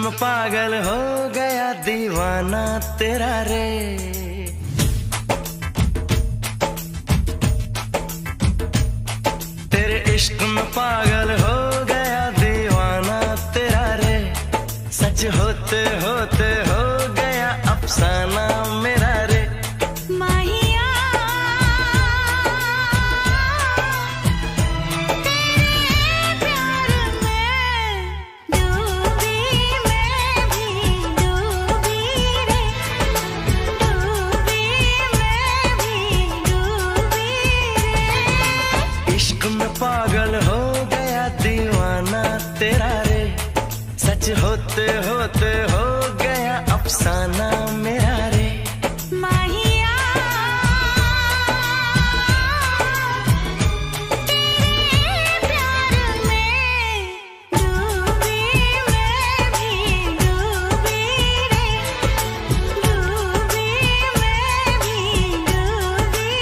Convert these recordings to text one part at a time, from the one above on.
में पागल हो गया दीवाना तेरा रे। तेरे इश्क में पागल हो गया दीवाना तेरा रे। सच होते होते हो गया अफसाना मेरा रे। इश्क में पागल हो गया दीवाना तेरा रे। सच होते होते हो गया अफसाना मेरा रे। माहिया तेरे प्यार में डूबी मैं भी डूबी रे। डूबी मैं भी डूबी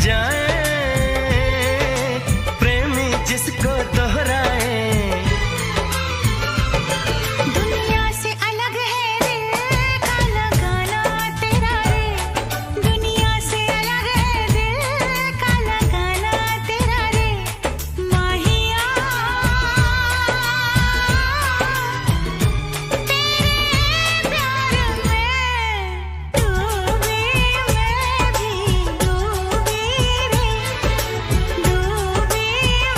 जाए प्रेमी जिसको दोहराए। दुनिया से अलग है दिल का लगाना तेरा रे। दुनिया से अलग है दिल का लगाना तेरा रे। माहिया तेरे प्यार में डूबी मैं भी डूबी रे। डूबी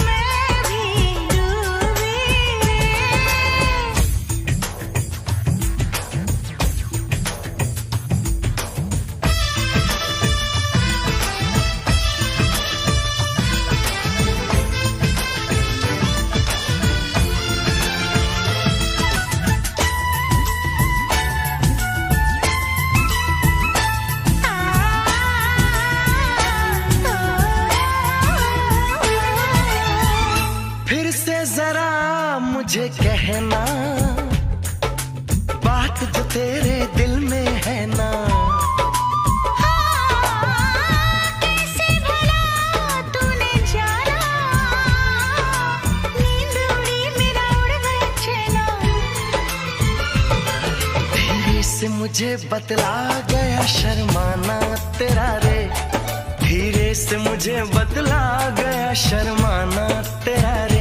मैं भी डूबी फिर से जरा मुझे कहना बात जो तेरे दिल में है ना। कैसे भला तूने जाना। नींद उड़ी मेरा उड़ गया चैना। धीरे से मुझे बतला गया शर्माना तेरा रे। धीरे से मुझे बतला गया शर्माना तेरा रे।